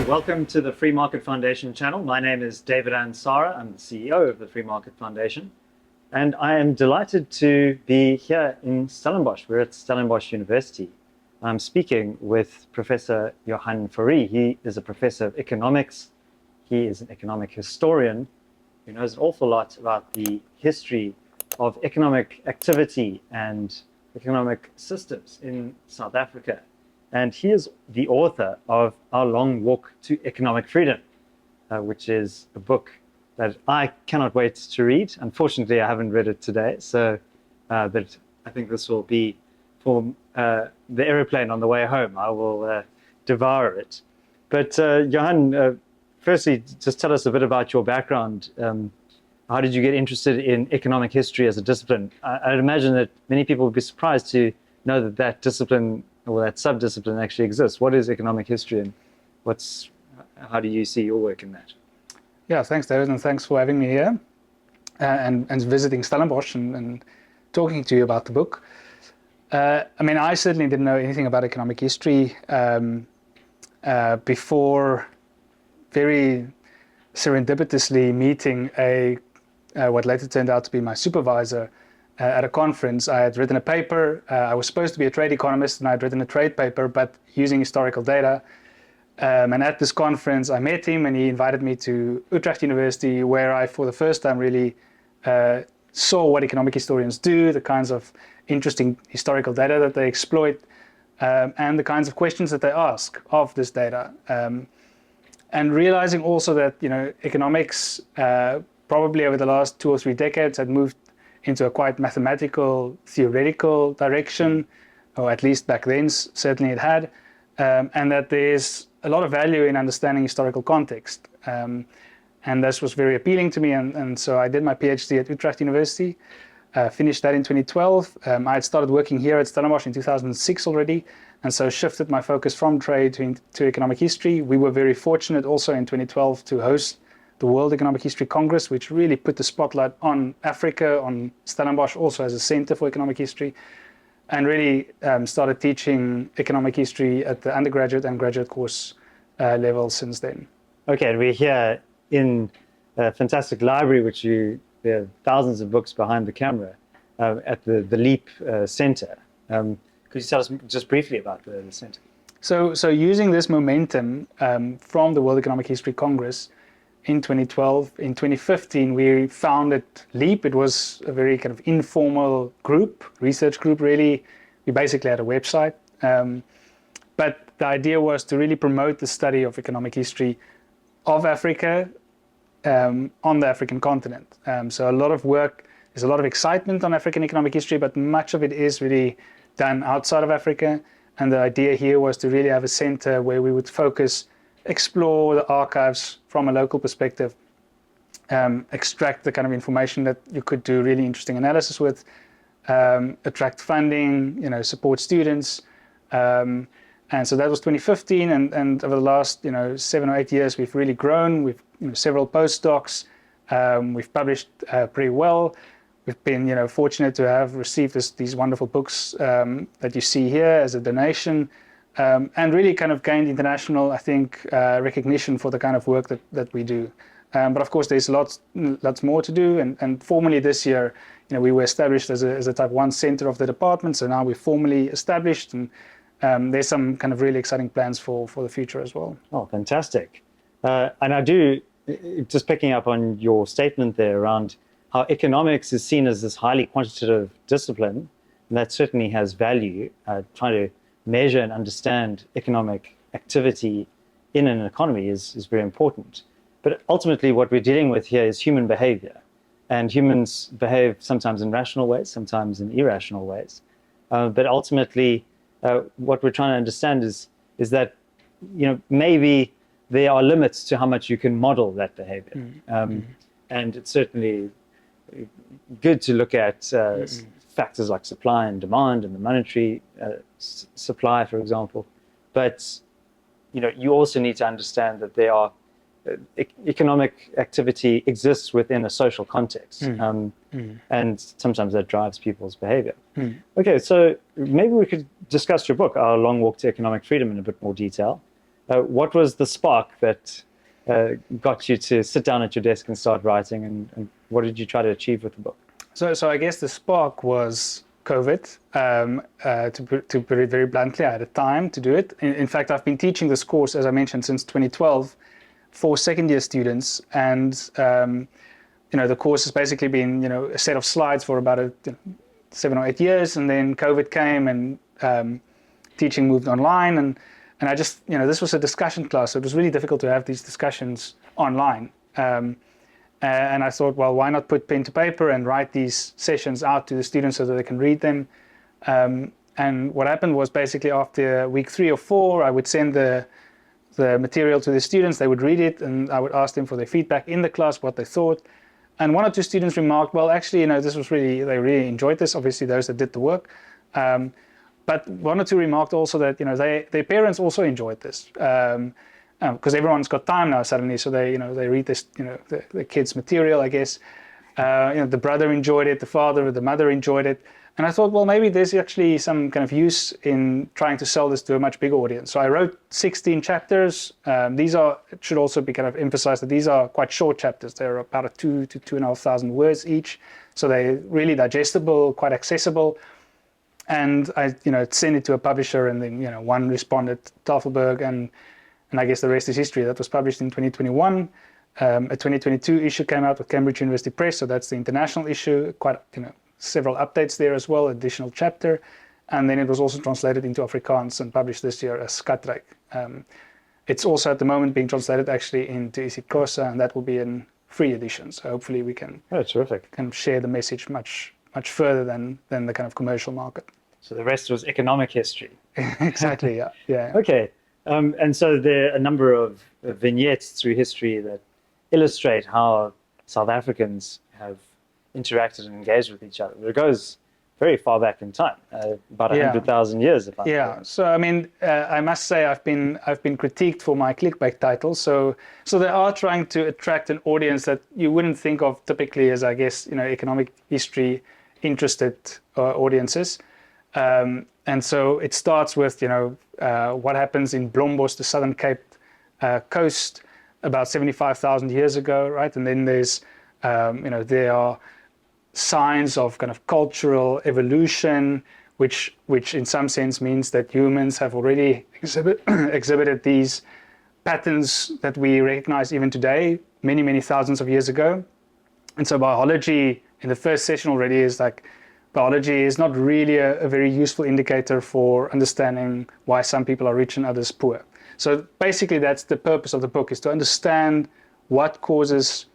Welcome to the Free Market Foundation channel. My name is David Ansara. I'm the CEO of the Free Market Foundation. And I am delighted to be here in Stellenbosch. We're at Stellenbosch University. I'm speaking with Professor Johan Fourie. He is a professor of economics. He is an economic historian who knows an awful lot about the history of economic activity and economic systems in South Africa. And he is the author of Our Long Walk to Economic Freedom, which is a book that I cannot wait to read. Unfortunately, I haven't read it today, so but I think this will be for the aeroplane on the way home. I will devour it. But Johan, firstly, just tell us a bit about your background. How did you get interested in economic history as a discipline? I'd imagine that many people would be surprised to know that that discipline or that sub-discipline actually exists. What is economic history, and how do you see your work in that? Yeah, thanks, David, and thanks for having me here and visiting Stellenbosch and talking to you about the book. I mean, I certainly didn't know anything about economic history before very serendipitously meeting what later turned out to be my supervisor at a conference. I had written a paper. I was supposed to be a trade economist, and I had written a trade paper, but using historical data. And at this conference, I met him, and he invited me to Utrecht University, where I, for the first time, really saw what economic historians do, the kinds of interesting historical data that they exploit, and the kinds of questions that they ask of this data. And realizing also that, economics probably over the last 2 or 3 decades had moved into a quite mathematical, theoretical direction, or at least back then, certainly it had, and that there's a lot of value in understanding historical context. And this was very appealing to me, and so I did my PhD at Utrecht University, finished that in 2012. I had started working here at Stellenbosch in 2006 already, and so shifted my focus from trade to economic history. We were very fortunate also in 2012 to host the World Economic History Congress, which really put the spotlight on Africa, on Stellenbosch also as a center for economic history, and really started teaching economic history at the undergraduate and graduate course level since then. Okay, and we're here in a fantastic library, there are thousands of books behind the camera at the LEAP Center. Could you tell us just briefly about the center? So using this momentum from the World Economic History Congress, in 2012. In 2015, we founded LEAP. It was a very kind of informal group, research group, really. We basically had a website. But the idea was to really promote the study of economic history of Africa on the African continent. So a lot of work, there's a lot of excitement on African economic history, but much of it is really done outside of Africa. And the idea here was to really have a center where we would focus, explore the archives from a local perspective, extract the kind of information that you could do really interesting analysis with, attract funding, support students. And so that was 2015, and over the last 7 or 8 years, we've really grown. We've several postdocs. We've published pretty well. We've been fortunate to have received these wonderful books that you see here as a donation. And really kind of gained international, I think, recognition for the kind of work that we do. But of course, there's lots more to do. And formally this year, we were established as a Type 1 center of the department. So now we're formally established, and there's some kind of really exciting plans for the future as well. Oh, fantastic. And I do, just picking up on your statement there around how economics is seen as this highly quantitative discipline, and that certainly has value, trying to measure and understand economic activity in an economy is very important. But ultimately what we're dealing with here is human behavior. And humans behave sometimes in rational ways, sometimes in irrational ways. But ultimately what we're trying to understand is that maybe there are limits to how much you can model that behavior. And it's certainly good to look at factors like supply and demand and the monetary supply, for example. But you also need to understand that there are economic activity exists within a social context, and sometimes that drives people's behavior. Okay, so maybe we could discuss your book, Our Long Walk to Economic Freedom, in a bit more detail. What was the spark that got you to sit down at your desk and start writing, and what did you try to achieve with the book? So I guess the spark was COVID. To put it very bluntly, I had a time to do it. In fact, I've been teaching this course, as I mentioned, since 2012 for second-year students, and the course has basically been a set of slides for about 7 or 8 years, and then COVID came, and teaching moved online, and I just this was a discussion class, so it was really difficult to have these discussions online. And I thought, well, why not put pen to paper and write these sessions out to the students so that they can read them? And what happened was basically after week 3 or 4, I would send the material to the students. They would read it, and I would ask them for their feedback in the class, what they thought. And 1 or 2 students remarked, well, actually, this was they really enjoyed this. Obviously, those that did the work. But 1 or 2 remarked also that their parents also enjoyed this. Because everyone's got time now suddenly, so they read this the kids' material, I guess. The brother enjoyed it, the father, the mother enjoyed it, and I thought, well, maybe there's actually some kind of use in trying to sell this to a much bigger audience. So I wrote 16 chapters. These should also be kind of emphasized that these are quite short chapters. They're about 2,000 to 2,500 words each, so they're really digestible, quite accessible. And I sent it to a publisher, and then one responded, Tafelberg, and I guess the rest is history. That was published in 2021. A 2022 issue came out with Cambridge University Press, so that's the international issue. Quite several updates there as well, additional chapter, and then it was also translated into Afrikaans and published this year as Skatryk. It's also at the moment being translated actually into isiXhosa, and that will be in free edition. So hopefully we can terrific. Can share the message much further than the kind of commercial market. So the rest was economic history. Exactly. Yeah. Okay. And so there are a number of vignettes through history that illustrate how South Africans have interacted and engaged with each other. It goes very far back in time, about 100,000 years. If I'm correct. So I mean, I must say I've been critiqued for my clickbait title. So they are trying to attract an audience that you wouldn't think of typically as, I guess, economic history interested audiences. And so it starts with, what happens in Stellenbosch, the Southern Cape coast, about 75,000 years ago, right? And then there's, there are signs of kind of cultural evolution, which in some sense means that humans have already exhibited these patterns that we recognize even today, many, many thousands of years ago. And so biology, in the first session already, is like, biology is not really a very useful indicator for understanding why some people are rich and others poor. So basically that's the purpose of the book, is to understand what causes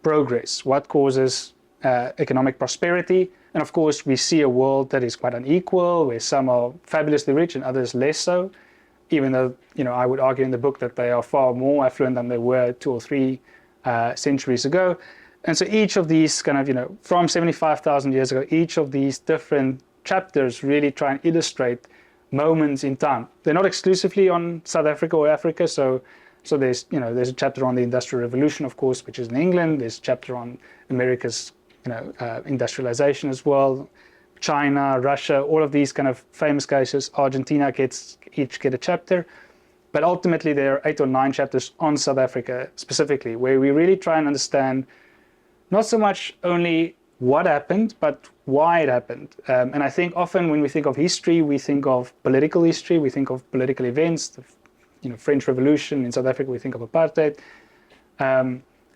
progress, what causes economic prosperity. And of course we see a world that is quite unequal, where some are fabulously rich and others less so, even though I would argue in the book that they are far more affluent than they were 2 or 3 centuries ago. And so each of these kind of, from 75,000 years ago, each of these different chapters really try and illustrate moments in time. They're not exclusively on South Africa or Africa. So there's, there's a chapter on the Industrial Revolution, of course, which is in England. There's a chapter on America's, industrialization as well. China, Russia, all of these kind of famous cases. Argentina each get a chapter. But ultimately, there are 8 or 9 chapters on South Africa specifically, where we really try and understand not so much only what happened, but why it happened. And I think often when we think of history, we think of political history, we think of political events, the French Revolution. In South Africa, we think of apartheid.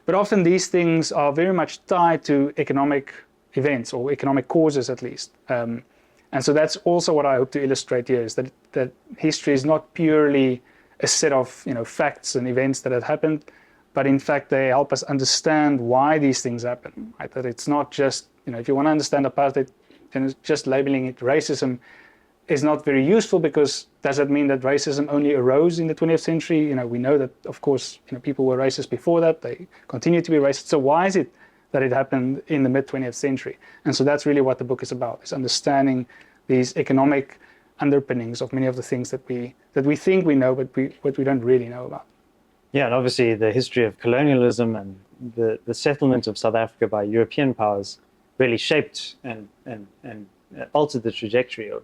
But often these things are very much tied to economic events, or economic causes at least. And so that's also what I hope to illustrate here, is that history is not purely a set of facts and events that have happened, but in fact they help us understand why these things happen. Right? That it's not just, if you want to understand apartheid, then just labeling it racism is not very useful, because does that mean that racism only arose in the 20th century? We know that, of course, people were racist before that. They continue to be racist. So why is it that it happened in the mid-20th century? And so that's really what the book is about, is understanding these economic underpinnings of many of the things that we think we know, but we don't really know about. Yeah, and obviously the history of colonialism and the settlement of South Africa by European powers really shaped and altered the trajectory of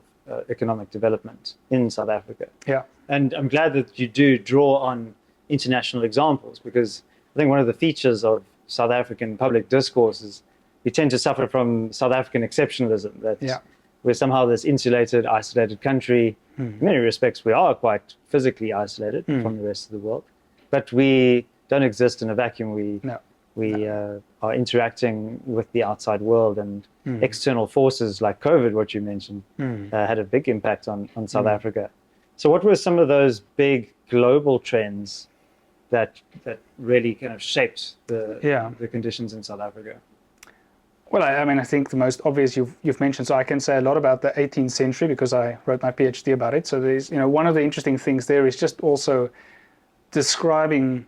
economic development in South Africa. Yeah. And I'm glad that you do draw on international examples, because I think one of the features of South African public discourse is we tend to suffer from South African exceptionalism, that we're somehow this insulated, isolated country. In many respects, we are quite physically isolated from the rest of the world, but we don't exist in a vacuum. We are interacting with the outside world, and external forces like COVID, what you mentioned, had a big impact on South Africa. So what were some of those big global trends that really kind of shaped the conditions in South Africa? Well, I mean, I think the most obvious you've mentioned, so I can say a lot about the 18th century because I wrote my PhD about it. So there's, one of the interesting things there is just also describing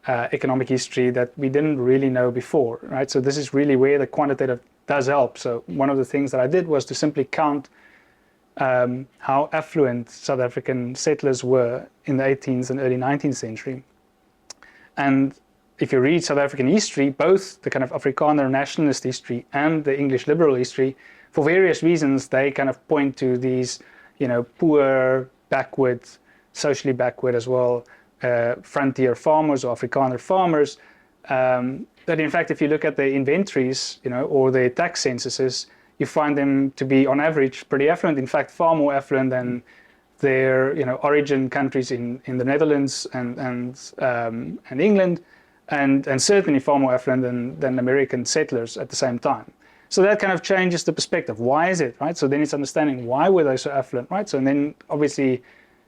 economic history that we didn't really know before, right? So this is really where the quantitative does help. So one of the things that I did was to simply count how affluent South African settlers were in the 18th and early 19th century. And if you read South African history, both the kind of Afrikaner nationalist history and the English liberal history, for various reasons, they kind of point to these, poor, backward, socially backward as well, frontier farmers or Afrikaner farmers. That in fact, if you look at the inventories, or the tax censuses, you find them to be on average pretty affluent. In fact, far more affluent than their, origin countries in the Netherlands and England. And certainly far more affluent than American settlers at the same time. So that kind of changes the perspective. Why is it, right? So then it's understanding why were they so affluent, right? So and then obviously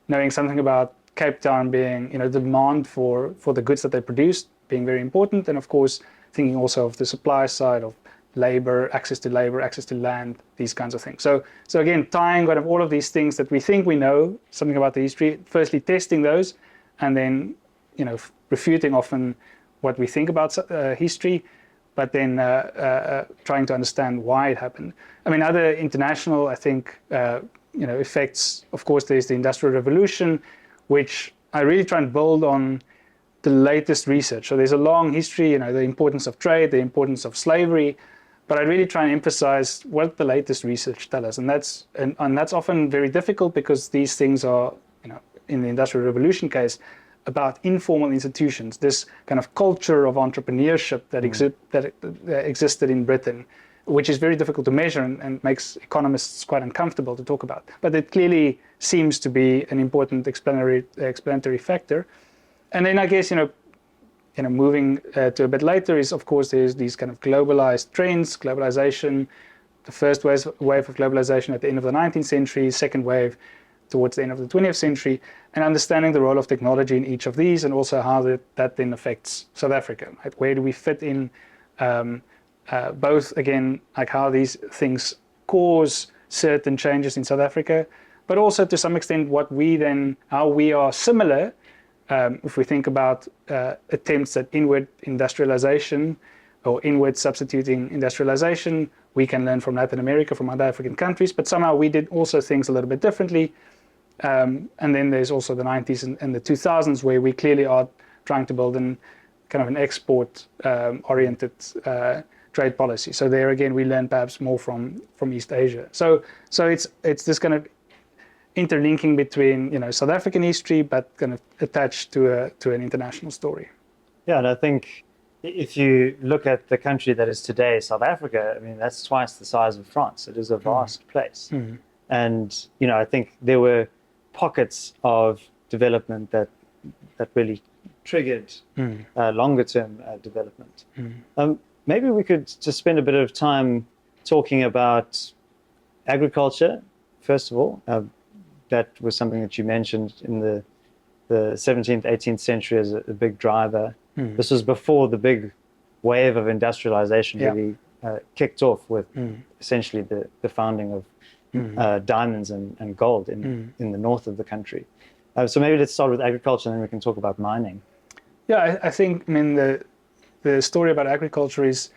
knowing something about Cape Town being, demand for the goods that they produced being very important. And of course, thinking also of the supply side of labor, access to land, these kinds of things. So again, tying kind of all of these things that we think we know something about the history, firstly testing those, and then, refuting often what we think about history, but then trying to understand why it happened. I mean, other international, I think, effects, of course, there's the Industrial Revolution, which I really try and build on the latest research. So there's a long history, the importance of trade, the importance of slavery, but I really try and emphasize what the latest research tells us. And that's often very difficult because these things are, in the Industrial Revolution case, about informal institutions, this kind of culture of entrepreneurship that existed in Britain, which is very difficult to measure and makes economists quite uncomfortable to talk about. But it clearly seems to be an important explanatory factor. And then I guess, moving to a bit later is, of course, there's these kind of globalized trends, globalization, the first wave of globalization at the end of the 19th century, second wave towards the end of the 20th century, and understanding the role of technology in each of these, and also how that then affects South Africa. Right? Where do we fit in both, again, like how these things cause certain changes in South Africa, but also to some extent how we are similar. If we think about attempts at inward industrialization or inward substituting industrialization, we can learn from Latin America, from other African countries, but somehow we did also things a little bit differently. And then there's also the 90s and the 2000s, where we clearly are trying to build kind of an export oriented trade policy. So there again, we learn perhaps more from East Asia. So it's this kind of interlinking between South African history, but kind of attached to an international story. Yeah, and I think if you look at the country that is today, South Africa, I mean, that's twice the size of France. It is a vast place. And, I think there were pockets of development that really triggered longer term development. Maybe we could just spend a bit of time talking about agriculture, first of all. That was something that you mentioned in the 17th, 18th century as a big driver. This was before the big wave of industrialization really kicked off with essentially the founding of diamonds and gold in the north of the country. So maybe let's start with agriculture, and then we can talk about mining. Yeah, I think the story about agriculture is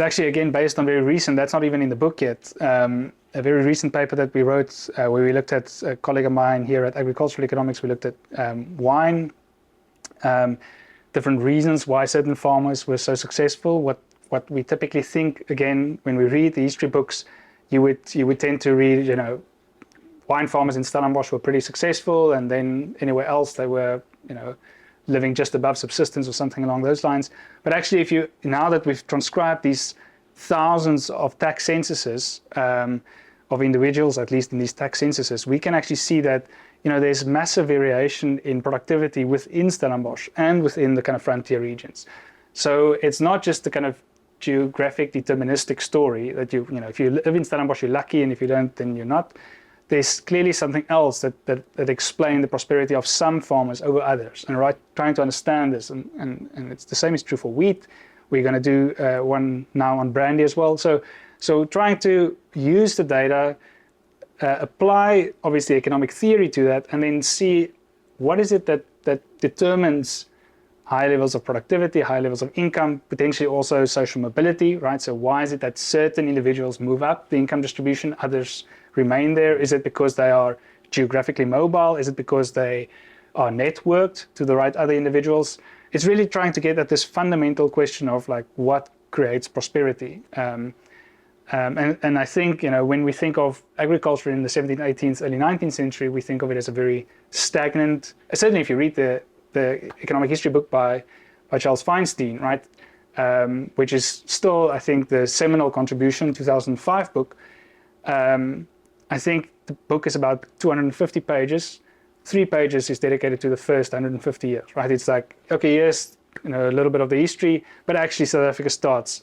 actually, again, based on very recent, that's not even in the book yet, a very recent paper that we wrote where we looked at a colleague of mine here at Agricultural Economics. We looked at wine, different reasons why certain farmers were so successful. What we typically think, again, when we read the history books, you would tend to read, wine farmers in Stellenbosch were pretty successful, and then anywhere else they were, living just above subsistence or something along those lines. But actually, now that we've transcribed these thousands of tax censuses of individuals, at least in these tax censuses, we can actually see that there's massive variation in productivity within Stellenbosch and within the kind of frontier regions. So it's not just the kind of geographic deterministic story that if you live in Stellenbosch, you're lucky, and if you don't, then you're not. There's clearly something else that explains the prosperity of some farmers over others, and trying to understand this, and it's the same is true for wheat. We're going to do one now on brandy as well. So trying to use the data, apply obviously economic theory to that, and then see what is it that determines high levels of productivity, high levels of income, potentially also social mobility, right? So why is it that certain individuals move up the income distribution, others remain there? Is it because they are geographically mobile? Is it because they are networked to the right other individuals? It's really trying to get at this fundamental question of like what creates prosperity. And I think, when we think of agriculture in the 17th, 18th, early 19th century, we think of it as a very stagnant, certainly if you read the economic history book by Charles Feinstein, right, which is still, I think, the seminal contribution, 2005 book. I think the book is about 250 pages. 3 pages is dedicated to the first 150 years, right? It's like, okay, yes, a little bit of the history, but actually South Africa starts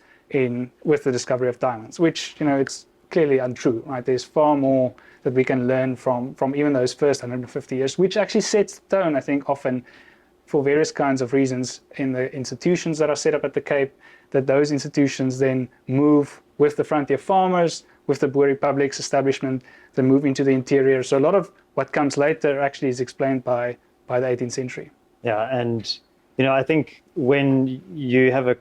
with the discovery of diamonds, which, it's clearly untrue, right? There's far more that we can learn from even those first 150 years, which actually sets the tone, I think, often for various kinds of reasons in the institutions that are set up at the Cape, that those institutions then move with the frontier farmers, with the Boer Republic's establishment, they move into the interior. So a lot of what comes later actually is explained by the 18th century. Yeah, and I think when you have a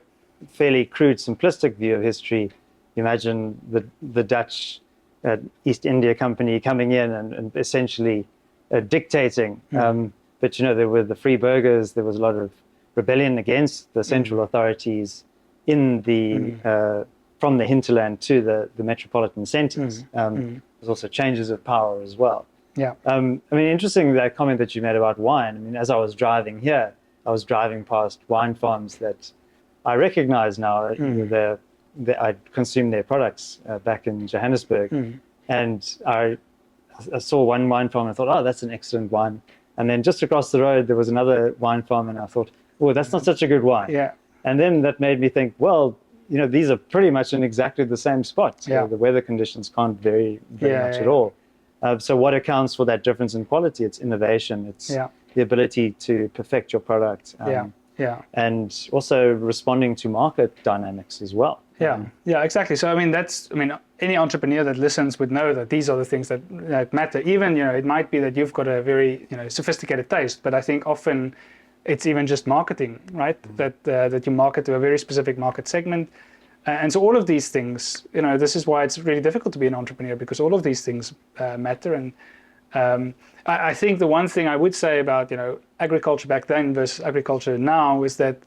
fairly crude, simplistic view of history, you imagine the Dutch East India Company coming in and essentially dictating. But there were the free burghers. There was a lot of rebellion against the central authorities in the from the hinterland to the metropolitan centers. There's also changes of power as well. Yeah. Interesting that comment that you made about wine. As I was driving here, I was driving past wine farms that I recognize now. I consumed their products back in Johannesburg, and I saw one wine farm and I thought, oh, that's an excellent wine. And then just across the road, there was another wine farm, and I thought, oh, that's not such a good wine. Yeah. And then that made me think, well, these are pretty much in exactly the same spot. So the weather conditions can't vary very much at all. So what accounts for that difference in quality? It's innovation. It's the ability to perfect your product. And also responding to market dynamics as well. Yeah, exactly. So any entrepreneur that listens would know that these are the things that matter. Even it might be that you've got a very sophisticated taste, but I think often it's even just marketing, right? That you market to a very specific market segment, and so all of these things, this is why it's really difficult to be an entrepreneur, because all of these things matter. And I think the one thing I would say about agriculture back then versus agriculture now is that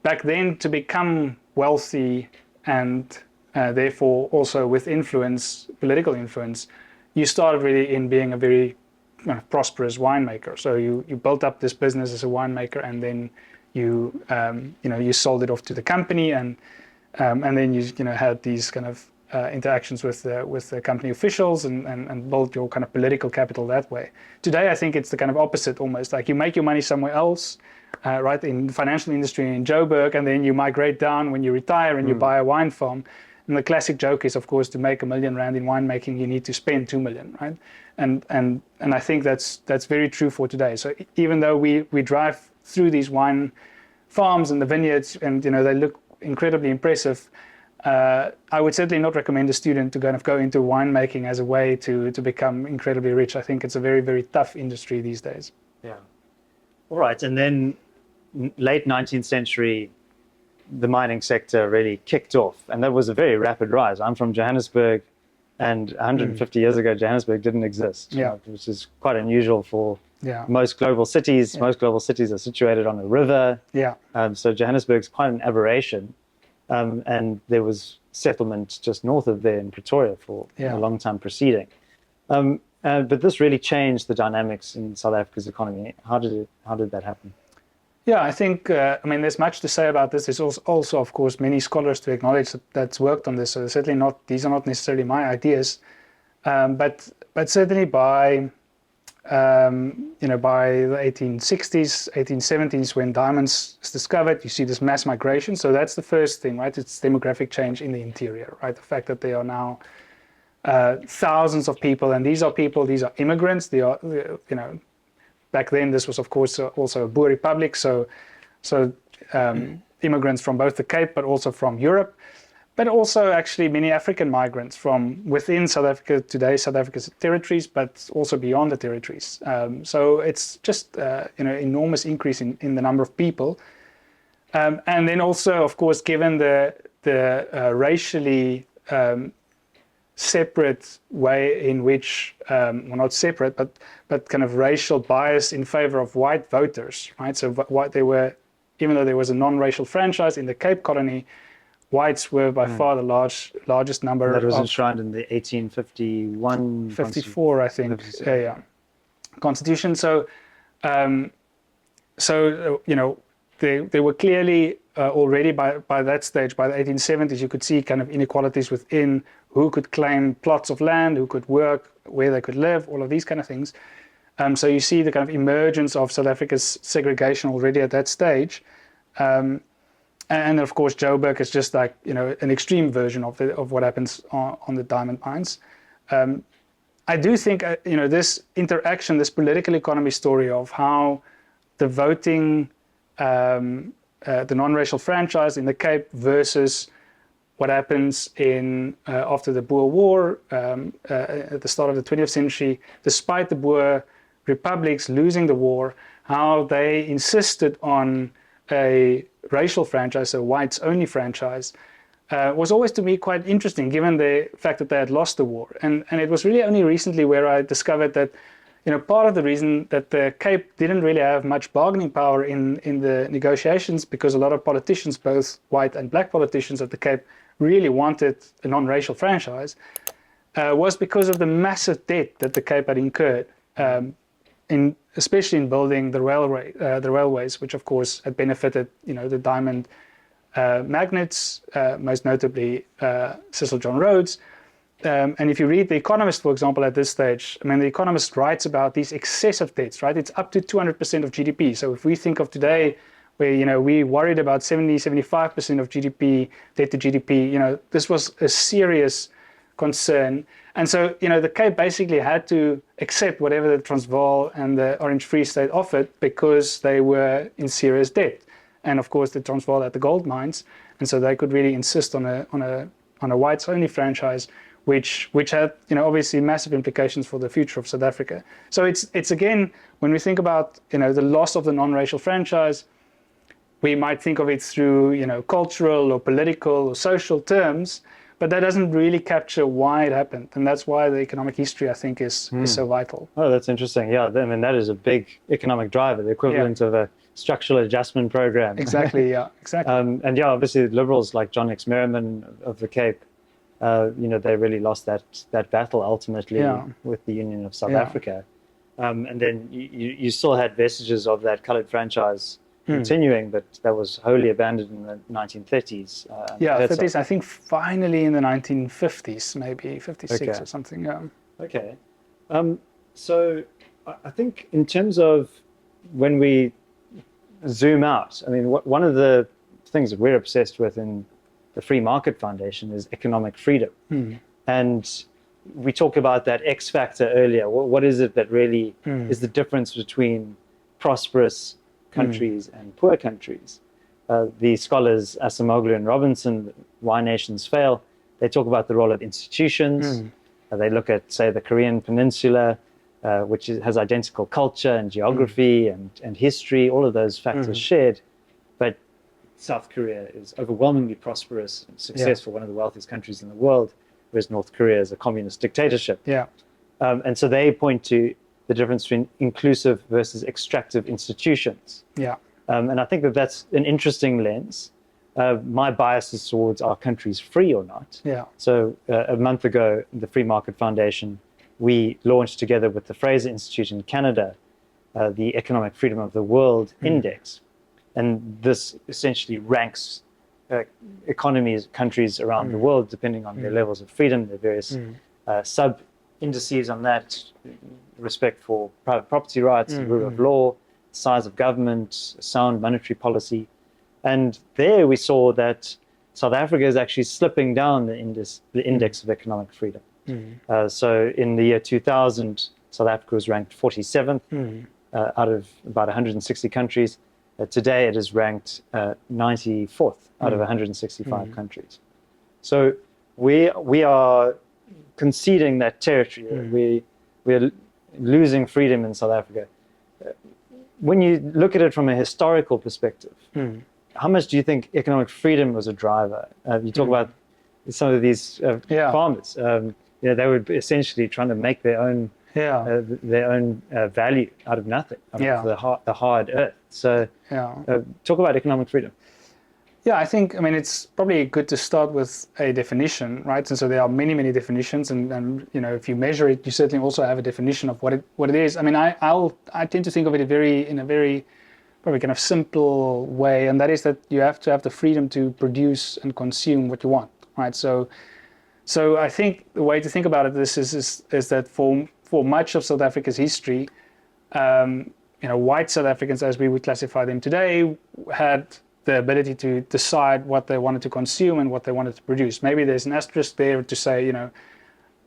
back then, to become wealthy and therefore also with influence, political influence, you started really in being a very prosperous winemaker. So you built up this business as a winemaker, and then you you sold it off to the company, and then you had these kind of interactions with the company officials and build your kind of political capital that way. Today, I think it's the kind of opposite almost. Like you make your money somewhere else, right, in the financial industry in Joburg, and then you migrate down when you retire and you buy a wine farm. And the classic joke is, of course, to make R1 million in winemaking, you need to spend 2 million, right? And I think that's very true for today. So even though we drive through these wine farms and the vineyards, and they look incredibly impressive, I would certainly not recommend a student to kind of go into winemaking as a way to become incredibly rich. I think it's a very, very tough industry these days. Yeah. All right. And then late 19th century, the mining sector really kicked off, and that was a very rapid rise. I'm from Johannesburg, and 150 years ago, Johannesburg didn't exist, which is quite unusual for most global cities. Most global cities are situated on a river. So Johannesburg's quite an aberration. And there was settlement just north of there in Pretoria for a long time preceding. But this really changed the dynamics in South Africa's economy. How did that happen? Yeah, I think, I mean, there's much to say about this. There's also, of course, many scholars to acknowledge that's worked on this. So certainly not, these are not necessarily my ideas. But certainly by, by the 1860s, 1870s, when diamonds is discovered, you see this mass migration. So that's the first thing, right? It's demographic change in the interior, right? The fact that there are now thousands of people, and these are immigrants. They are, back then this was, of course, also a Boer republic. So immigrants from both the Cape, but also from Europe, but also actually many African migrants from within South Africa today, South Africa's territories, but also beyond the territories. So it's just enormous increase in the number of people, and then also, of course, given the racially separate way in which, well, not separate, but kind of racial bias in favor of white voters, right? So what they were, even though there was a non-racial franchise in the Cape Colony, whites were by far the largest number. That was enshrined in the 1851... 54, I think, Constitution. So, they were clearly already by that stage, by the 1870s, you could see kind of inequalities within who could claim plots of land, who could work, where they could live, all of these kind of things. So you see the kind of emergence of South Africa's segregation already at that stage. And of course, Joburg is just like, an extreme version of what happens on the diamond mines. I do think, this interaction, this political economy story of how the voting, the non-racial franchise in the Cape versus what happens after the Boer War at the start of the 20th century, despite the Boer republics losing the war, how they insisted on a racial franchise, a whites-only franchise, was always to me quite interesting, given the fact that they had lost the war. And it was really only recently where I discovered that, part of the reason that the Cape didn't really have much bargaining power in the negotiations, because a lot of politicians, both white and black politicians at the Cape, really wanted a non-racial franchise, was because of the massive debt that the Cape had incurred, especially in building the railways, which of course had benefited, the diamond magnates, most notably Cecil John Rhodes. And if you read The Economist, for example, at this stage, The Economist writes about these excessive debts, right? It's up to 200% of GDP. So if we think of today, where we worried about 70-75% of GDP, debt to GDP, this was a serious concern. And so, the Cape basically had to accept whatever the Transvaal and the Orange Free State offered, because they were in serious debt. And of course, the Transvaal had the gold mines, and so they could really insist on a whites-only franchise, which had, obviously massive implications for the future of South Africa. So it's again, when we think about, the loss of the non-racial franchise, we might think of it through, cultural or political or social terms, but that doesn't really capture why it happened. And that's why the economic history, I think, is so vital. Oh, that's interesting. Yeah, that is a big economic driver, the equivalent of a structural adjustment program. Exactly, yeah, exactly. And obviously liberals like John X. Merriman of the Cape, they really lost that battle ultimately with the Union of South Africa. And then you still had vestiges of that coloured franchise continuing, but that was wholly abandoned in the 1930s. 30s. I think finally in the 1950s, maybe 56 or something. Okay. So I think in terms of when we zoom out, one of the things that we're obsessed with in the Free Market Foundation is economic freedom. And we talked about that X factor earlier. What is it that really is the difference between prosperous countries and poor countries? The scholars Asimoglu and Robinson, Why Nations Fail, they talk about the role of institutions. They look at, say, the Korean Peninsula, which has identical culture and geography and history, all of those factors shared. But South Korea is overwhelmingly prosperous and successful, one of the wealthiest countries in the world, whereas North Korea is a communist dictatorship. And so they point to the difference between inclusive versus extractive institutions. And I think that that's an interesting lens. My bias is towards, are countries free or not? So a month ago, the Free Market Foundation we launched together with the Fraser Institute in Canada the Economic Freedom of the World Index. And this essentially ranks economies, countries around the world, depending on their levels of freedom, their various sub-indices on that, respect for private property rights, the rule of law, size of government, sound monetary policy. And there we saw that South Africa is actually slipping down the index of economic freedom. So in the year 2000, South Africa was ranked 47th out of about 160 countries. Today it is ranked 94th out of 165 countries. So we are conceding that territory. We're losing freedom in South Africa. When you look at it from a historical perspective, how much do you think economic freedom was a driver? You talk about some of these farmers. They were essentially trying to make their own value out of nothing, out of the hard earth. So talk about economic freedom. Yeah, I think, it's probably good to start with a definition, right? And so there are many, many definitions, and if you measure it, you certainly also have a definition of what it is. I tend to think of it in a very probably kind of simple way, and that is that you have to have the freedom to produce and consume what you want, right? So I think the way to think about it is that for much of South Africa's history, white South Africans, as we would classify them today, had the ability to decide what they wanted to consume and what they wanted to produce. Maybe there's an asterisk there to say,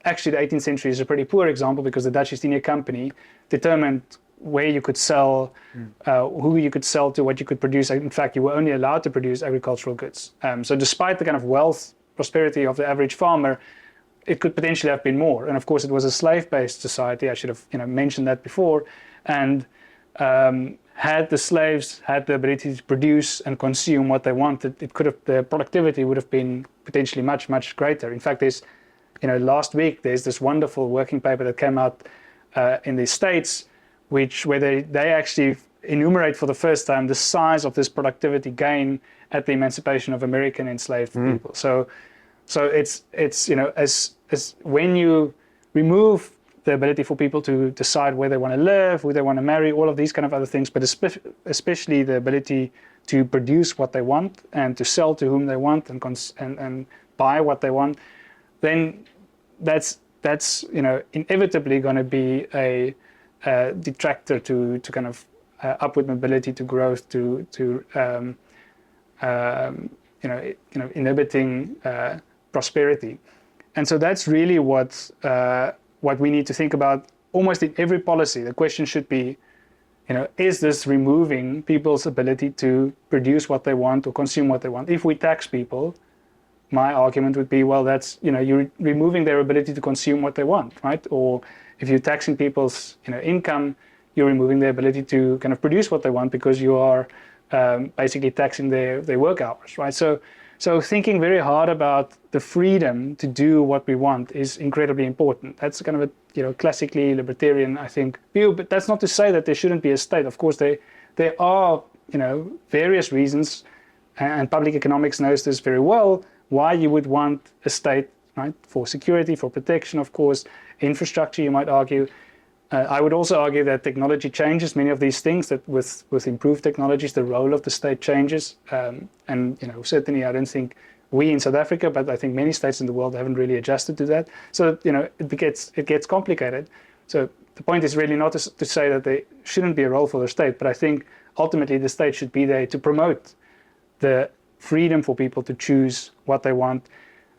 actually the 18th century is a pretty poor example because the Dutch East India Company determined where you could sell, who you could sell to, what you could produce. In fact, you were only allowed to produce agricultural goods. So despite the kind of wealth, prosperity of the average farmer, it could potentially have been more. And of course, it was a slave-based society. I should have mentioned that before. And had the slaves had the ability to produce and consume what they wanted, the productivity would have been potentially much, much greater. In fact, there's, last week there's this wonderful working paper that came out in the States, where they actually enumerate for the first time the size of this productivity gain at the emancipation of American enslaved people. So it's as when you remove the ability for people to decide where they want to live, who they want to marry, all of these kind of other things, but especially the ability to produce what they want and to sell to whom they want and buy what they want, then that's inevitably going to be a detractor to kind of upward mobility, to growth, to inhibiting prosperity. And so that's really what we need to think about almost in every policy. The question should be, is this removing people's ability to produce what they want or consume what they want? If we tax people, my argument would be, well, that's, you're removing their ability to consume what they want, right? Or if you're taxing people's, income, you're removing their ability to kind of produce what they want because you are basically taxing their work hours, right? So thinking very hard about the freedom to do what we want is incredibly important. That's kind of a classically libertarian, I think, view. But that's not to say that there shouldn't be a state. Of course, there are various reasons, and public economics knows this very well, why you would want a state, right? For security, for protection, of course, infrastructure. You might argue. I would also argue that technology changes many of these things, that with improved technologies, the role of the state changes. And certainly I don't think we in South Africa, but I think many states in the world haven't really adjusted to that. So, it gets complicated. So the point is really not to say that there shouldn't be a role for the state, but I think ultimately the state should be there to promote the freedom for people to choose what they want.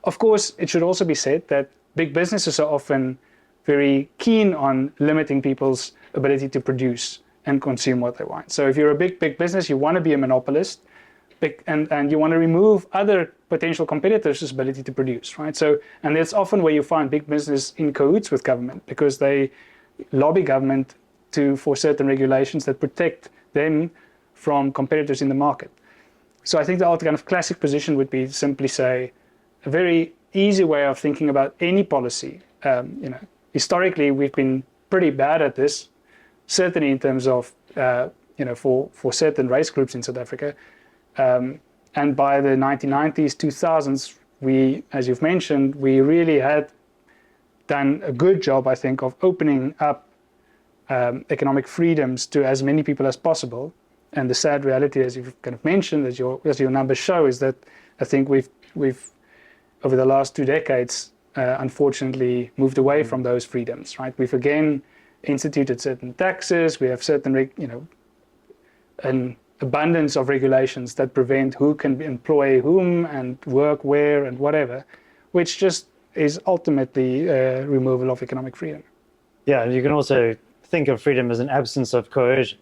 Of course, it should also be said that big businesses are often very keen on limiting people's ability to produce and consume what they want. So if you're a big business, you want to be a monopolist, and you want to remove other potential competitors' ability to produce, right? So, and that's often where you find big business in cahoots with government, because they lobby government for certain regulations that protect them from competitors in the market. So I think the kind of classic position would be to simply say, a very easy way of thinking about any policy, historically, we've been pretty bad at this, certainly in terms of, for certain race groups in South Africa. And by the 1990s, 2000s, as you've mentioned, we really had done a good job, I think, of opening up economic freedoms to as many people as possible. And the sad reality, as you've kind of mentioned, as your numbers show, is that I think we've over the last 2 decades, unfortunately, moved away from those freedoms. Right? We've again instituted certain taxes. We have certain, an abundance of regulations that prevent who can employ whom and work where and whatever, which just is ultimately removal of economic freedom. Yeah, and you can also think of freedom as an absence of coercion,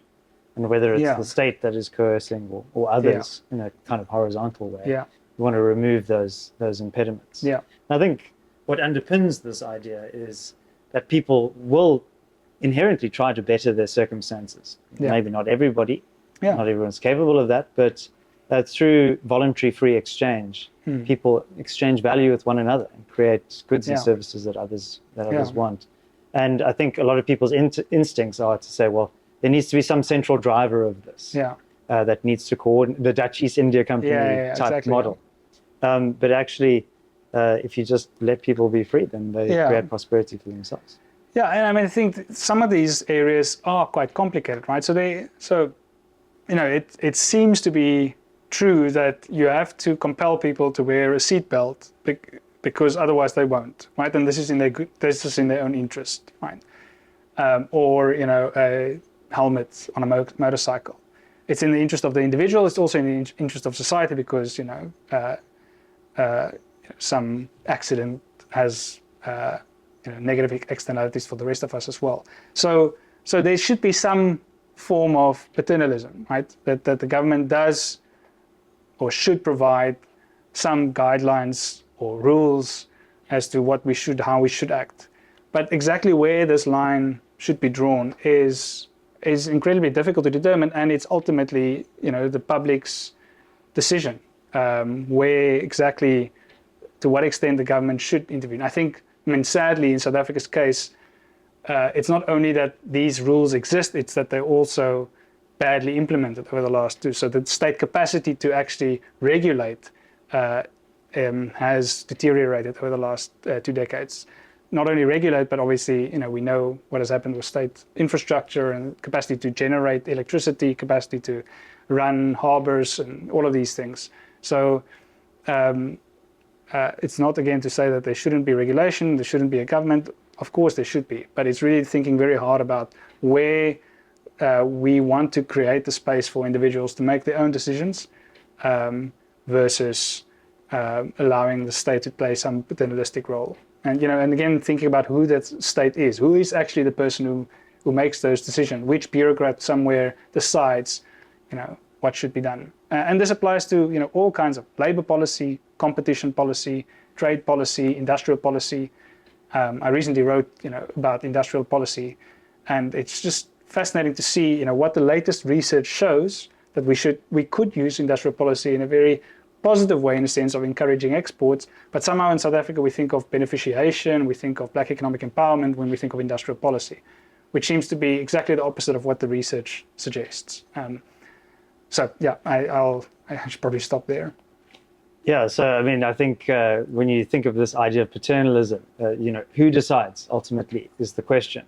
and whether it's the state that is coercing or others in a kind of horizontal way. Yeah. You want to remove those impediments. Yeah. I think what underpins this idea is that people will inherently try to better their circumstances. Yeah. Maybe not everybody, Yeah. not everyone's capable of that, but through voluntary free exchange, people exchange value with one another and create goods and services that others want. And I think a lot of people's instincts are to say, well, there needs to be some central driver of this that needs to coordinate the Dutch East India Company type model. But actually, if you just let people be free, then they create prosperity for themselves. Yeah, and I mean, I think some of these areas are quite complicated, right? So it seems to be true that you have to compel people to wear a seatbelt because otherwise they won't, right? And this is in their own interest, right? Or a helmet on a motorcycle. It's in the interest of the individual. It's also in the interest of society because some accident has negative externalities for the rest of us as well. So there should be some form of paternalism, right? That the government does or should provide some guidelines or rules as to how we should act. But exactly where this line should be drawn is incredibly difficult to determine, and it's ultimately the public's decision where exactly, to what extent the government should intervene. I mean, sadly, in South Africa's case, it's not only that these rules exist, it's that they're also badly implemented over the last 2. So the state capacity to actually regulate has deteriorated over the last 2 decades. Not only regulate, but obviously, we know what has happened with state infrastructure and capacity to generate electricity, capacity to run harbors and all of these things. So it's not, again, to say that there shouldn't be regulation, there shouldn't be a government. Of course there should be, but it's really thinking very hard about where we want to create the space for individuals to make their own decisions versus allowing the state to play some paternalistic role. And and again, thinking about who that state is, who is actually the person who makes those decisions, which bureaucrat somewhere decides, what should be done. And this applies to all kinds of labor policy, competition policy, trade policy, industrial policy. I recently wrote about industrial policy, and it's just fascinating to see what the latest research shows that we could use industrial policy in a very positive way, in the sense of encouraging exports, but somehow in South Africa we think of beneficiation, we think of black economic empowerment when we think of industrial policy, which seems to be exactly the opposite of what the research suggests. So yeah, I should probably stop there. Yeah, so I mean, I think when you think of this idea of paternalism, who decides ultimately is the question,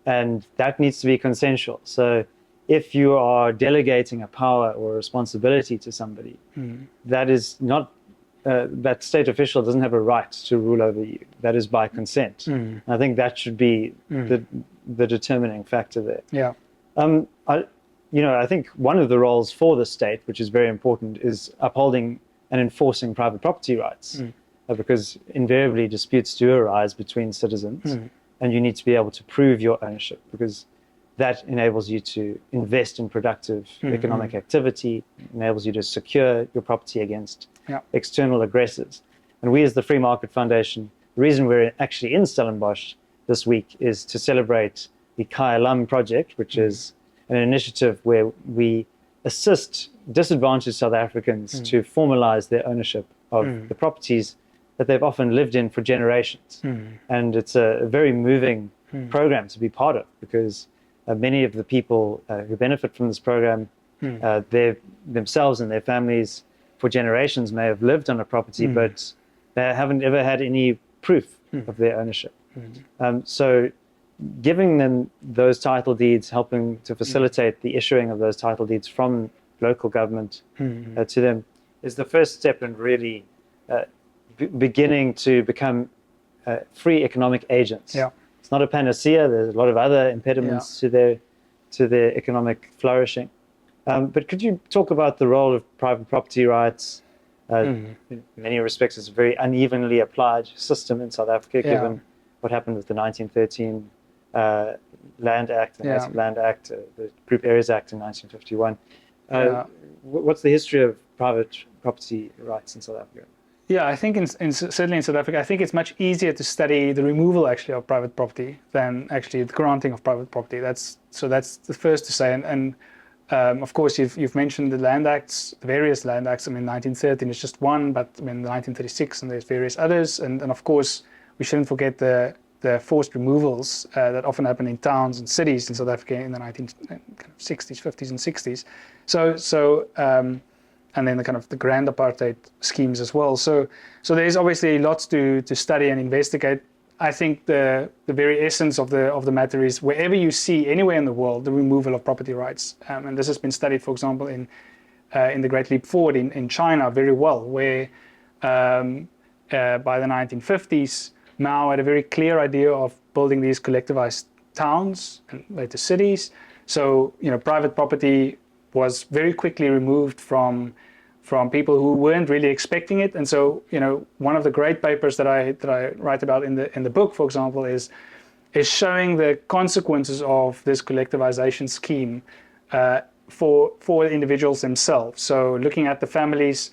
and that needs to be consensual. So if you are delegating a power or a responsibility to somebody, that is not, that state official doesn't have a right to rule over you. That is by consent. I think that should be the determining factor there. Yeah. I think one of the roles for the state, which is very important, is upholding and enforcing private property rights, because invariably disputes do arise between citizens, and you need to be able to prove your ownership, because that enables you to invest in productive economic activity, enables you to secure your property against external aggressors. And we as the Free Market Foundation, the reason we're actually in Stellenbosch this week is to celebrate the Kai Lam project, which is an initiative where we assist disadvantaged South Africans to formalize their ownership of the properties that they've often lived in for generations. And it's a very moving program to be part of, because many of the people who benefit from this program, they themselves and their families for generations may have lived on a property, but they haven't ever had any proof of their ownership. So giving them those title deeds, helping to facilitate the issuing of those title deeds from local government to them, is the first step in really beginning to become free economic agents. Yeah. It's not a panacea. There's a lot of other impediments to their economic flourishing. But could you talk about the role of private property rights? In many respects, it's a very unevenly applied system in South Africa, given what happened with the 1913 Land Act, the Native Land Act, the Group Areas Act in 1951. What's the history of private property rights in South Africa? Yeah, I think certainly in South Africa, I think it's much easier to study the removal actually of private property than actually the granting of private property. That's the first to say. And of course, you've mentioned the land acts, the various land acts. I mean, 1913 is just one, but I mean, 1936, and there's various others. And of course, we shouldn't forget the forced removals that often happen in towns and cities in South Africa in the 1960s, 50s, and 60s. And then the grand apartheid schemes as well. So there's obviously lots to study and investigate. I think the very essence of the matter is wherever you see anywhere in the world the removal of property rights, and this has been studied, for example, in the Great Leap Forward in China very well, where by the 1950s, Mao had a very clear idea of building these collectivized towns and later cities. So private property was very quickly removed from people who weren't really expecting it. And so, one of the great papers that I write about in the book, for example, is showing the consequences of this collectivization scheme for individuals themselves. So looking at the families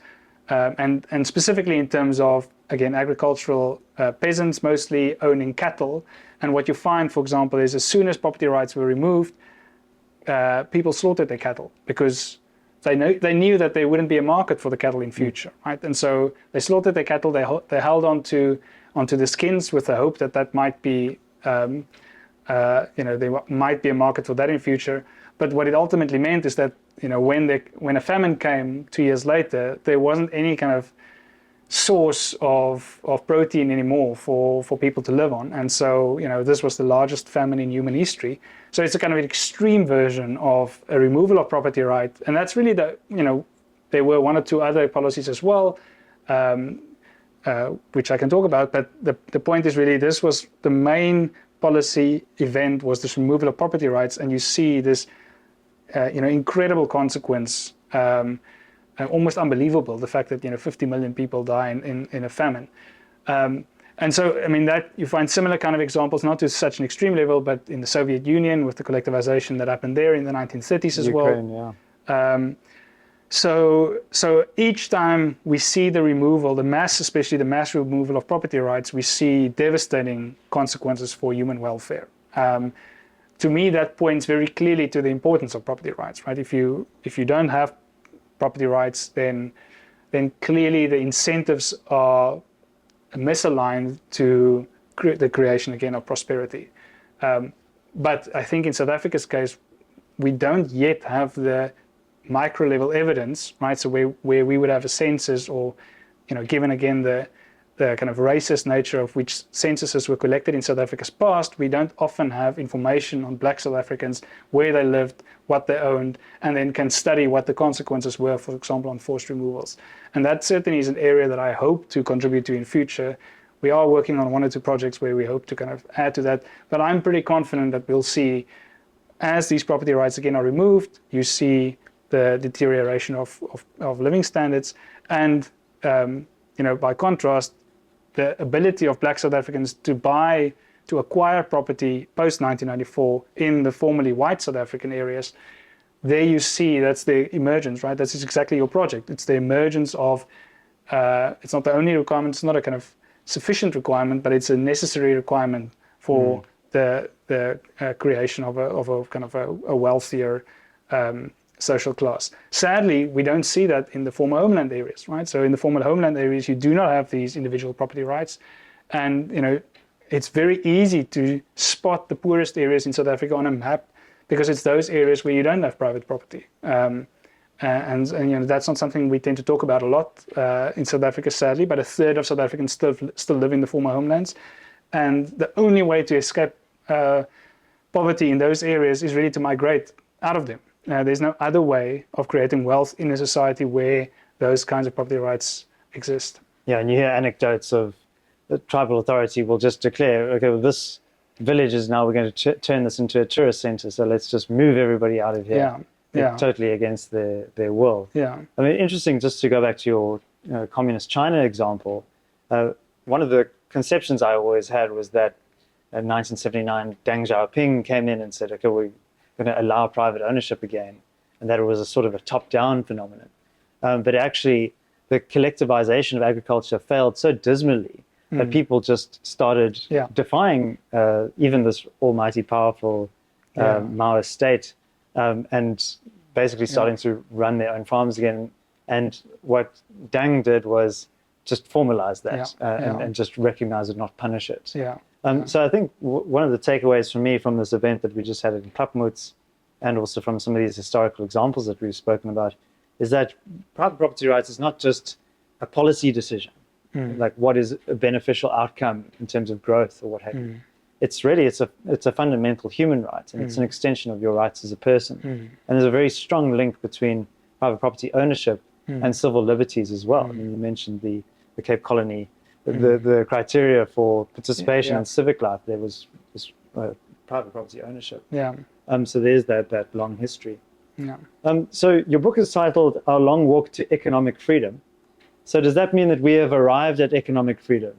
and specifically in terms of, again, agricultural peasants mostly owning cattle. And what you find, for example, is as soon as property rights were removed, people slaughtered their cattle because they knew that there wouldn't be a market for the cattle in future, right? And so they slaughtered their cattle. They held onto the skins with the hope that might be, there might be a market for that in future. But what it ultimately meant is that when a famine came 2 years later, there wasn't any kind of source of protein anymore for people to live on. And so this was the largest famine in human history. So it's a kind of an extreme version of a removal of property right. And that's really there were one or two other policies as well, which I can talk about. But the point is really this was the main policy event, was this removal of property rights. And you see this incredible consequence, almost unbelievable, the fact that 50 million people die in a famine. And so, I mean, that you find similar kind of examples, not to such an extreme level, but in the Soviet Union with the collectivization that happened there in the 1930s as Ukraine, well. Yeah. So each time we see the removal, especially the mass removal of property rights, we see devastating consequences for human welfare. To me, that points very clearly to the importance of property rights, right? If you don't have property rights, then clearly the incentives are misaligned to the creation again of prosperity. But I think in South Africa's case, we don't yet have the micro level evidence, right? So where we would have a census, or given again the kind of racist nature of which censuses were collected in South Africa's past, we don't often have information on Black South Africans, where they lived, what they owned, and then can study what the consequences were, for example, on forced removals. And that certainly is an area that I hope to contribute to in future. We are working on one or two projects where we hope to kind of add to that, but I'm pretty confident that we'll see, as these property rights again are removed, you see the deterioration of living standards, and by contrast, the ability of Black South Africans to acquire property post-1994 in the formerly white South African areas. There you see that's the emergence, right? That's exactly your project. It's the emergence of, it's not the only requirement, it's not a kind of sufficient requirement, but it's a necessary requirement for the creation of a kind of a wealthier social class. Sadly, we don't see that in the former homeland areas, right? So in the former homeland areas, you do not have these individual property rights. And, it's very easy to spot the poorest areas in South Africa on a map, because it's those areas where you don't have private property. And that's not something we tend to talk about a lot in South Africa, sadly, but a third of South Africans still live in the former homelands. And the only way to escape poverty in those areas is really to migrate out of them. There's no other way of creating wealth in a society where those kinds of property rights exist. Yeah, and you hear anecdotes of the tribal authority will just declare, okay, well, this village is now, we're going to turn this into a tourist center, so let's just move everybody out of here. Yeah, yeah. Totally against their will. Yeah. I mean, interesting, just to go back to your communist China example, one of the conceptions I always had was that in 1979, Deng Xiaoping came in and said, okay, we're going to allow private ownership again, and that it was a sort of a top-down phenomenon. But actually, the collectivization of agriculture failed so dismally that people just started defying even this almighty powerful Maoist state and basically starting to run their own farms again. And what Deng did was just formalize that and just recognize it, not punish it. So I think one of the takeaways for me from this event that we just had in Klapmuts, and also from some of these historical examples that we've spoken about, is that private property rights is not just a policy decision, like what is a beneficial outcome in terms of growth or what have you. It's really, it's a fundamental human right, and it's an extension of your rights as a person. And there's a very strong link between private property ownership and civil liberties as well. I mean, you mentioned the Cape Colony, the criteria for participation in civic life, there was private property ownership. So there's that long history. So your book is titled Our Long Walk to Economic Freedom. So does that mean that we have arrived at economic freedom?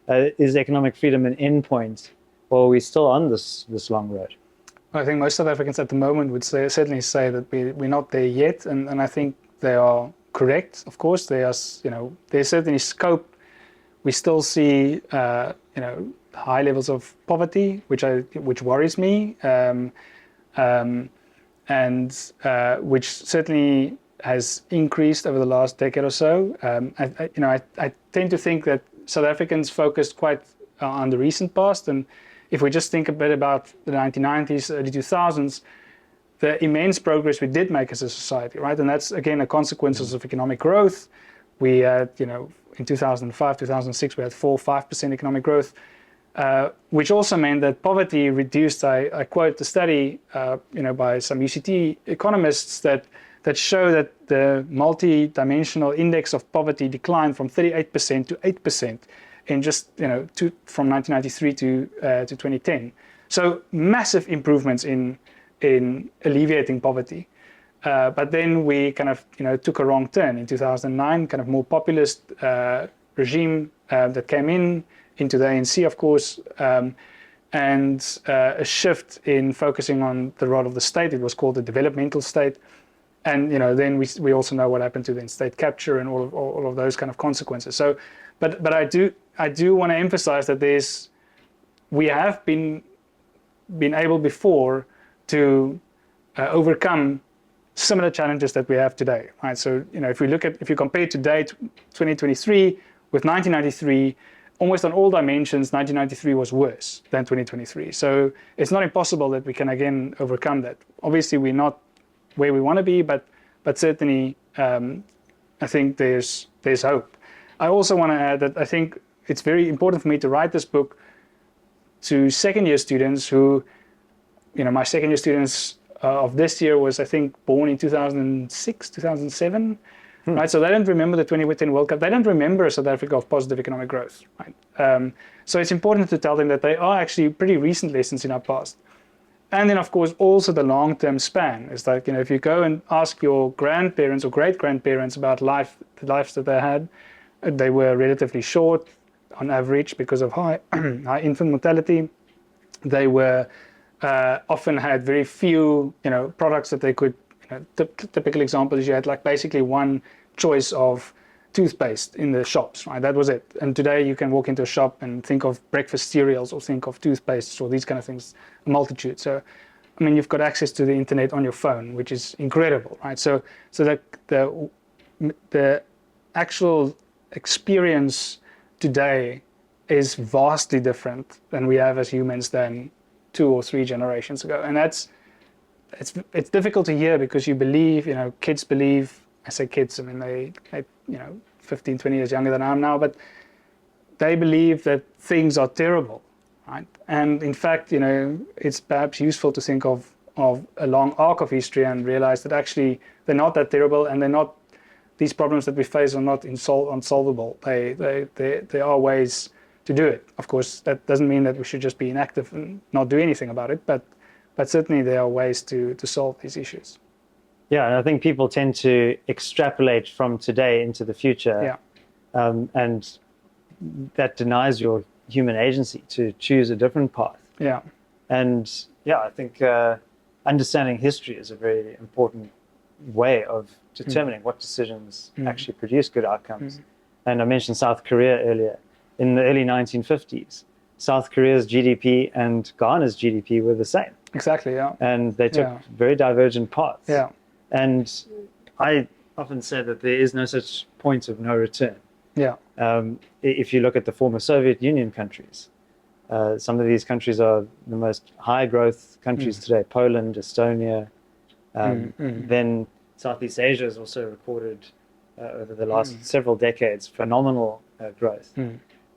Is economic freedom an endpoint, or are we still on this long road? I think most South Africans at the moment would certainly say that we're not there yet, and I think they are correct. Of course, there's certainly scope. We still see high levels of poverty, which worries me, and which certainly has increased over the last decade or so. I tend to think that South Africans focused quite on the recent past, and if we just think a bit about the 1990s, early 2000s, the immense progress we did make as a society, right? And that's, again, a consequence of economic growth. We had, in 2005, 2006, we had 4-5% economic growth, which also meant that poverty reduced. I quote the study, by some UCT economists that show that the multi-dimensional index of poverty declined from 38% to 8% in just, from 1993 to 2010. So massive improvements in alleviating poverty. But then we kind of, took a wrong turn in 2009, kind of more populist regime that came into the ANC, of course, and a shift in focusing on the role of the state. It was called the developmental state. And, then we also know what happened to then state capture and all of those kind of consequences. So, but I do want to emphasize that we have been able before to overcome similar challenges that we have today, right? So, if you compare today, 2023 with 1993, almost on all dimensions, 1993 was worse than 2023. So it's not impossible that we can again overcome that. Obviously, we're not where we want to be, but certainly I think there's hope. I also want to add that I think it's very important for me to write this book to second-year students who, my second-year students of this year was, I think, born in 2006, 2007, right? So they don't remember the 2010 World Cup. They don't remember South Africa of positive economic growth, right? So it's important to tell them that they are actually pretty recent lessons in our past. And then, of course, also the long-term span. It's like, if you go and ask your grandparents or great-grandparents about the lives that they had, they were relatively short on average because of high infant mortality. They were often had very few, products that they could. Typical example is you had like basically one choice of toothpaste in the shops, right? That was it. And today you can walk into a shop and think of breakfast cereals or think of toothpastes or these kind of things, a multitude. So, I mean, you've got access to the internet on your phone, which is incredible, right? So that the actual experience today is vastly different than we have as humans than 2 or 3 generations ago. And it's difficult to hear because you believe, kids believe, I say kids, I mean, they 15, 20 years younger than I am now, but they believe that things are terrible right? And in fact, it's perhaps useful to think of a long arc of history and realize that actually they're not that terrible, and these problems that we face are not unsolvable. There are ways to do it. Of course, that doesn't mean that we should just be inactive and not do anything about it, but certainly there are ways to solve these issues. Yeah, and I think people tend to extrapolate from today into the future. Yeah. And that denies your human agency to choose a different path. Yeah. And yeah, I think understanding history is a very important way of determining what decisions actually produce good outcomes. And I mentioned South Korea earlier. In the early 1950s, South Korea's GDP and Ghana's GDP were the same. Exactly, yeah. And they took very divergent paths. Yeah. And I often say that there is no such point of no return. Yeah. If you look at the former Soviet Union countries, some of these countries are the most high growth countries today, Poland, Estonia. Then Southeast Asia has also recorded over the last several decades phenomenal growth.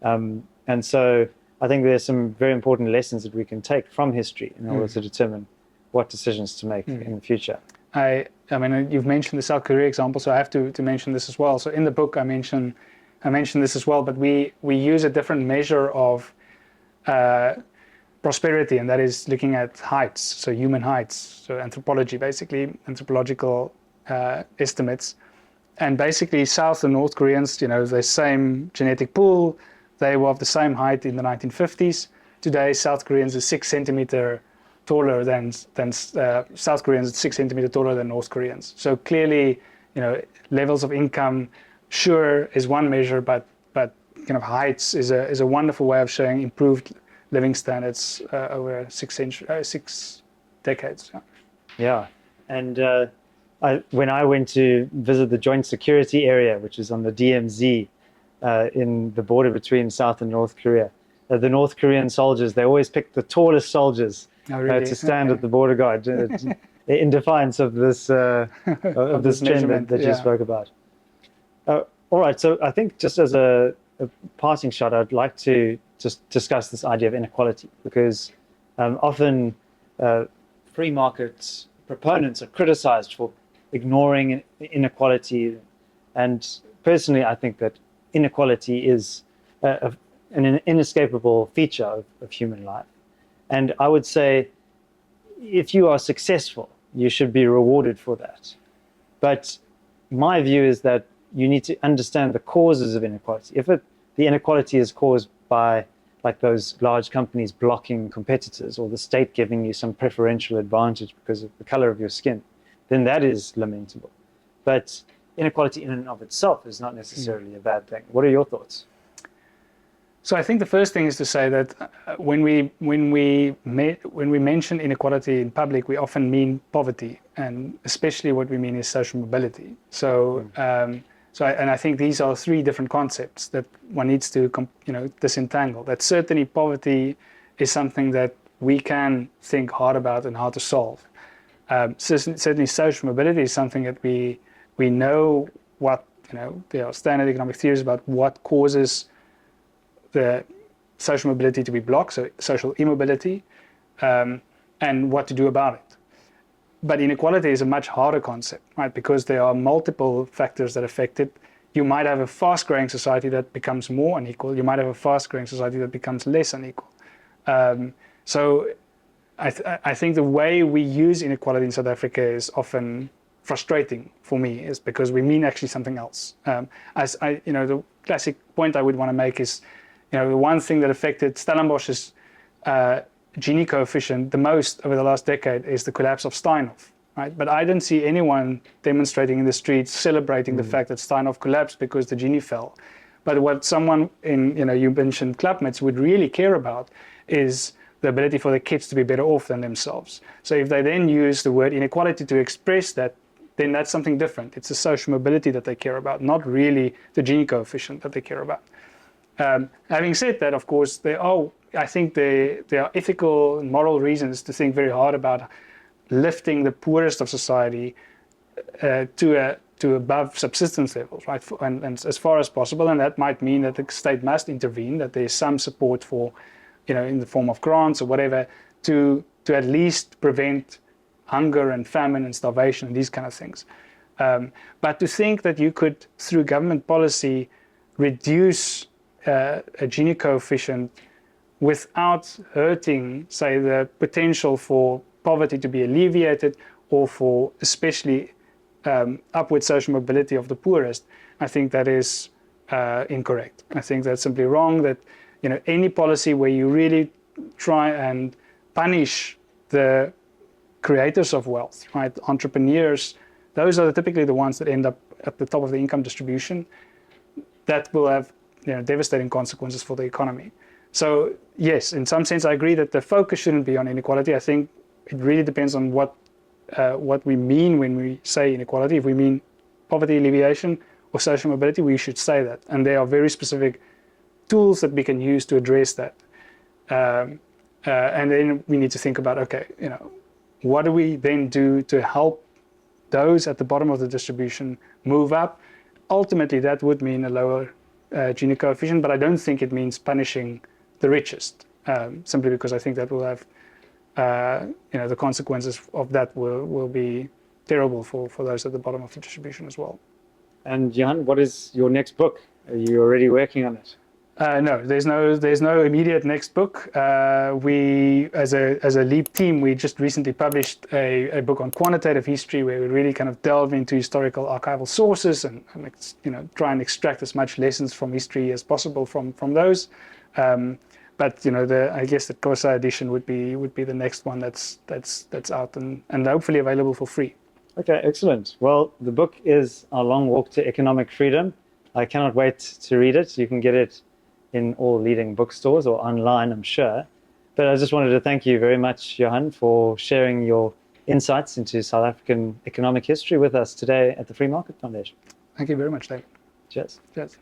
And so I think there's some very important lessons that we can take from history in order to determine what decisions to make in the future. I mean, you've mentioned the South Korea example, so I have to mention this as well. So in the book, I mentioned this as well, but we use a different measure of prosperity, and that is looking at heights, so human heights, so anthropology, basically, anthropological estimates. And basically, South and North Koreans, the same genetic pool, they were of the same height in the 1950s. Today, South Koreans are 6 centimeters taller than South Koreans, 6 centimeters taller than North Koreans. So clearly, levels of income, sure, is one measure, but kind of heights is a wonderful way of showing improved living standards over 6 decades. Yeah, and when I went to visit the Joint Security Area, which is on the DMZ in the border between South and North Korea, the North Korean soldiers, they always pick the tallest soldiers to stand at the border guard in defiance of this this trend that you spoke about. All right, so I think just as a passing shot, I'd like to just discuss this idea of inequality, because often free market proponents are criticized for ignoring inequality. And personally, I think that inequality is an inescapable feature of human life. And I would say, if you are successful, you should be rewarded for that. But my view is that you need to understand the causes of inequality. If the inequality is caused by like those large companies blocking competitors, or the state giving you some preferential advantage because of the color of your skin, then that is lamentable. But inequality in and of itself is not necessarily a bad thing. What are your thoughts? So I think the first thing is to say that when we mention inequality in public, we often mean poverty, and especially what we mean is social mobility. So I think these are three different concepts that one needs to disentangle. That certainly poverty is something that we can think hard about and how to solve. Certainly social mobility is something that we know what, there are standard economic theories about what causes the social mobility to be blocked, so social immobility, and what to do about it. But inequality is a much harder concept, right? Because there are multiple factors that affect it. You might have a fast-growing society that becomes more unequal. You might have a fast-growing society that becomes less unequal. So I think the way we use inequality in South Africa is often frustrating for me, is because we mean actually something else. The classic point I would want to make is, the one thing that affected Stellenbosch's Gini coefficient the most over the last decade is the collapse of Steinhoff, right? But I don't see anyone demonstrating in the streets celebrating the fact that Steinhoff collapsed because the Gini fell. But what someone in, you mentioned clubmates would really care about is the ability for the kids to be better off than themselves. So if they then use the word inequality to express that, then that's something different. It's the social mobility that they care about, not really the Gini coefficient that they care about. Having said that, of course, I think there are ethical and moral reasons to think very hard about lifting the poorest of society to above subsistence levels, right? And as far as possible, and that might mean that the state must intervene, that there is some support for, in the form of grants or whatever, to at least prevent hunger and famine and starvation and these kind of things. But to think that you could, through government policy, reduce a Gini coefficient without hurting, say, the potential for poverty to be alleviated or for especially upward social mobility of the poorest, I think that is incorrect. I think that's simply wrong, that any policy where you really try and punish the creators of wealth, right, entrepreneurs, those are typically the ones that end up at the top of the income distribution, that will have devastating consequences for the economy. So yes, in some sense I agree that the focus shouldn't be on inequality. I think it really depends on what we mean when we say inequality. If we mean poverty alleviation or social mobility, we should say that. And there are very specific tools that we can use to address that. And then we need to think about, okay, what do we then do to help those at the bottom of the distribution move up? Ultimately, that would mean a lower Gini coefficient, but I don't think it means punishing the richest, simply because I think that will have, the consequences of that will be terrible for those at the bottom of the distribution as well. And Johan, what is your next book? Are you already working on it? No, there's no immediate next book. We, as a LEAP team, we just recently published a book on quantitative history, where we really kind of delve into historical archival sources and try and extract as much lessons from history as possible from those. But I guess the Xhosa edition would be the next one that's out and hopefully available for free. Okay, excellent. Well, the book is A Long Walk to Economic Freedom. I cannot wait to read it. You can get it in all leading bookstores or online, I'm sure. But I just wanted to thank you very much, Johan, for sharing your insights into South African economic history with us today at the Free Market Foundation. Thank you very much, David. Cheers. Cheers.